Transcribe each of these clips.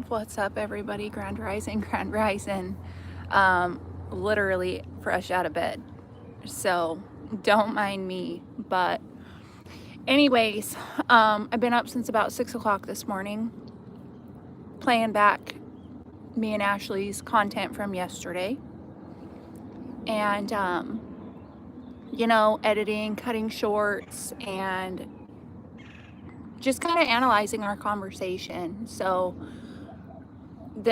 What's up, everybody? Grand Rising, Grand Rising. Literally fresh out of bed. So don't mind me. But, anyways, I've been up since about 6 o'clock this morning playing back me and Ashley's content from yesterday. And, editing, cutting shorts, and just kind of analyzing our conversation. So,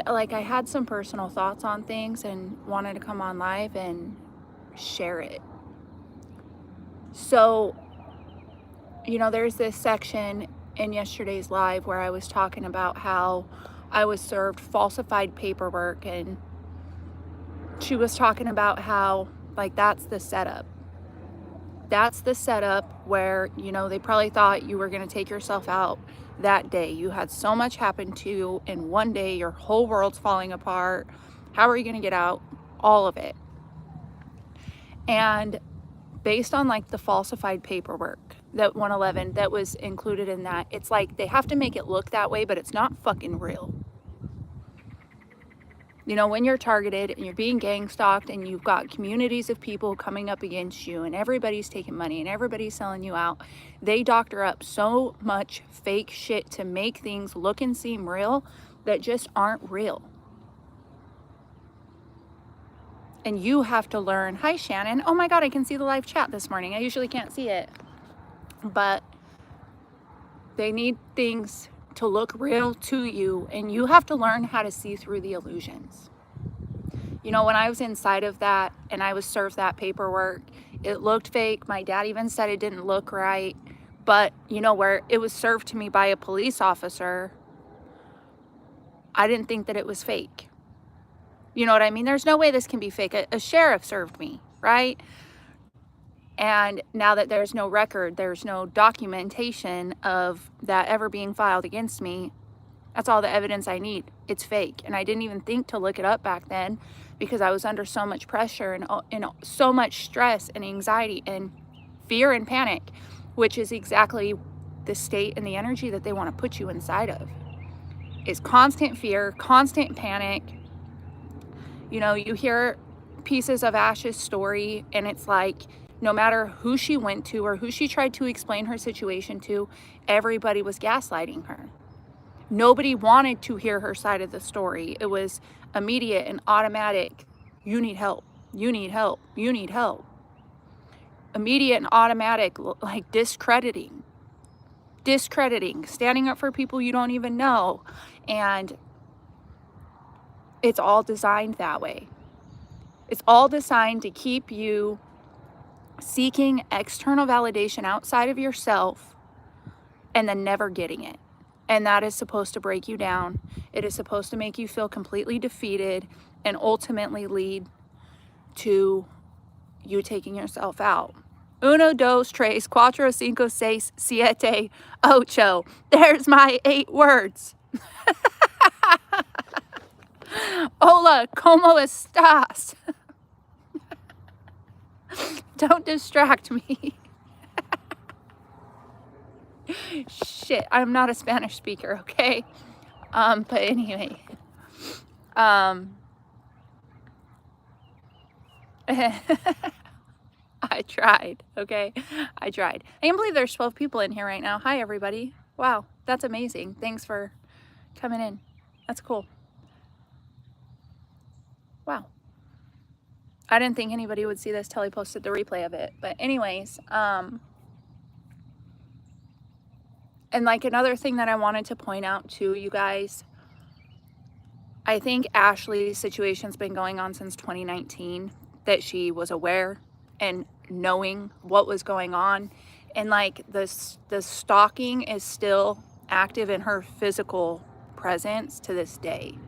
I had some personal thoughts on things and wanted to come on live and share it. So, there's this section in yesterday's live where I was talking about how I was served falsified paperwork, and she was talking about how, that's the setup. That's the setup where, they probably thought you were going to take yourself out that day. You had so much happen to you in one day, your whole world's falling apart. How are you going to get out? All of it. And based on the falsified paperwork that 111 that was included in that, it's like they have to make it look that way, but it's not fucking real. When you're targeted and you're being gang stalked and you've got communities of people coming up against you and everybody's taking money and everybody's selling you out, they doctor up so much fake shit to make things look and seem real that just aren't real. And you have to learn. Hi, Shannon. Oh my God, I can see the live chat this morning. I usually can't see it. But they need things to look real to you, and you have to learn how to see through the illusions. When I was inside of that and I was served that paperwork, it looked fake. My dad even said it didn't look right. But, where it was served to me by a police officer, I didn't think that it was fake. You know what I mean? There's no way this can be fake. A sheriff served me, right? And now that there's no record, there's no documentation of that ever being filed against me, that's all the evidence I need. It's fake. And I didn't even think to look it up back then because I was under so much pressure and so much stress and anxiety and fear and panic, which is exactly the state and the energy that they want to put you inside of. Is constant fear, constant panic. You hear pieces of Ash's story and it's like, no matter who she went to or who she tried to explain her situation to, everybody was gaslighting her. Nobody wanted to hear her side of the story. It was immediate and automatic. You need help. You need help. You need help. Immediate and automatic, like discrediting, standing up for people you don't even know. And it's all designed that way. It's all designed to keep you seeking external validation outside of yourself and then never getting it. And that is supposed to break you down. It is supposed to make you feel completely defeated and ultimately lead to you taking yourself out. Uno, dos, tres, cuatro, cinco, seis, siete, ocho. There's my 8 words. Hola, ¿cómo estás? Don't distract me. Shit, I'm not a Spanish speaker, okay? But anyway. I tried, okay? I tried. I can't believe there's 12 people in here right now. Hi, everybody. Wow, that's amazing. Thanks for coming in. That's cool. Wow. I didn't think anybody would see this till I posted the replay of it. But anyways, and another thing that I wanted to point out to you guys, I think Ashley's situation's been going on since 2019, that she was aware and knowing what was going on. And the stalking is still active in her physical presence to this day.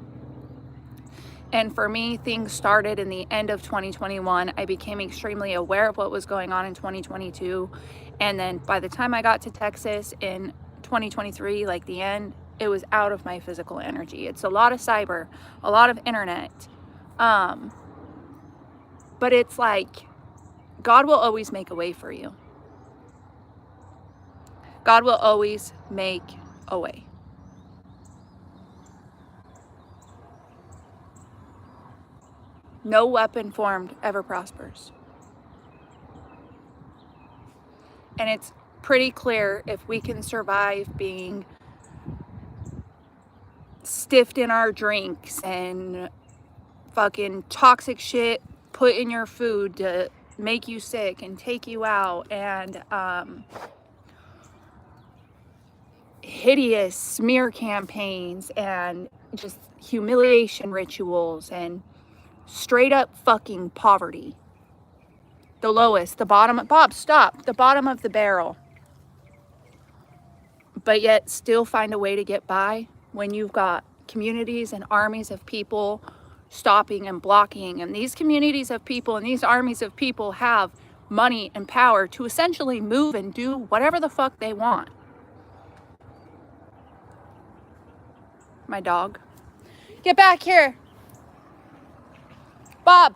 And for me, things started in the end of 2021. I became extremely aware of what was going on in 2022. And then by the time I got to Texas in 2023, the end, it was out of my physical energy. It's a lot of cyber, a lot of internet. But it's like, God will always make a way for you. God will always make a way. No weapon formed ever prospers. And it's pretty clear if we can survive being stiffed in our drinks and fucking toxic shit put in your food to make you sick and take you out, and hideous smear campaigns and just humiliation rituals and straight up fucking poverty. The lowest, the bottom, Bob, stop, the bottom of the barrel. But yet still find a way to get by when you've got communities and armies of people stopping and blocking. And these communities of people and these armies of people have money and power to essentially move and do whatever the fuck they want. My dog. Get back here. Bob.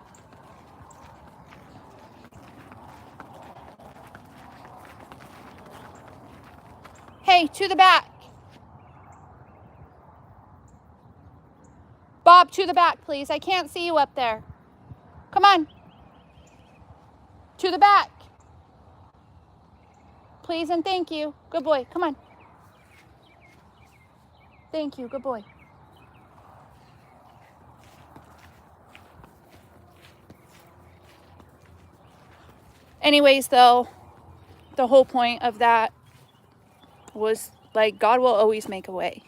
Hey, to the back. Bob, to the back, please. I can't see you up there. Come on. To the back. Please and thank you. Good boy. Come on. Thank you. Good boy. Anyways, though, the whole point of that was like, God will always make a way,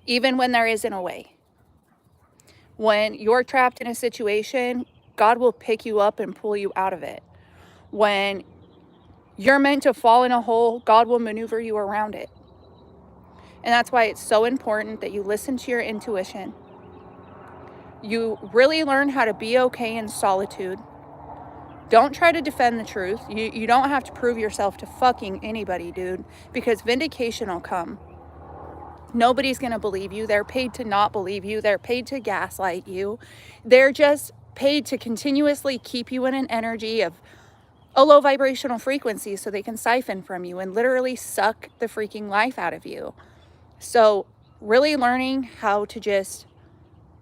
even when there isn't a way. When you're trapped in a situation, God will pick you up and pull you out of it. When you're meant to fall in a hole, God will maneuver you around it. And that's why it's so important that you listen to your intuition. You really learn how to be okay in solitude. Don't try to defend the truth. You don't have to prove yourself to fucking anybody, dude, because vindication will come. Nobody's going to believe you. They're paid to not believe you. They're paid to gaslight you. They're just paid to continuously keep you in an energy of a low vibrational frequency so they can siphon from you and literally suck the freaking life out of you. So really learning how to just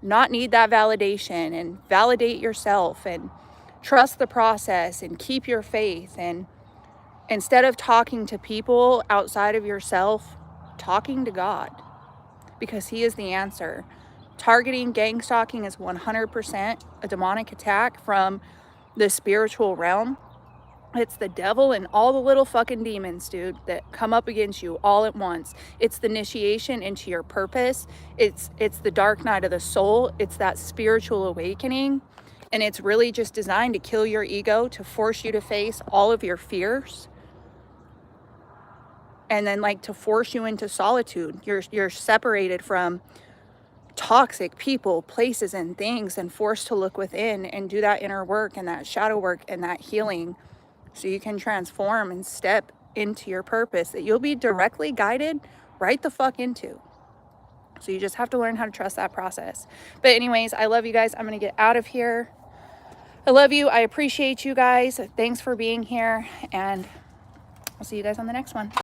not need that validation and validate yourself and trust the process and keep your faith. And instead of talking to people outside of yourself, talking to God, because He is the answer. Targeting, gang stalking is 100% a demonic attack from the spiritual realm. It's the devil and all the little fucking demons, dude, that come up against you all at once. It's the initiation into your purpose. It's the dark night of the soul. It's that spiritual awakening. And it's really just designed to kill your ego, to force you to face all of your fears. And then like to force you into solitude. You're separated from toxic people, places, and things, and forced to look within and do that inner work and that shadow work and that healing, so you can transform and step into your purpose that you'll be directly guided right the fuck into. So you just have to learn how to trust that process. But anyways, I love you guys. I'm going to get out of here. I love you. I appreciate you guys. Thanks for being here. And I'll see you guys on the next one.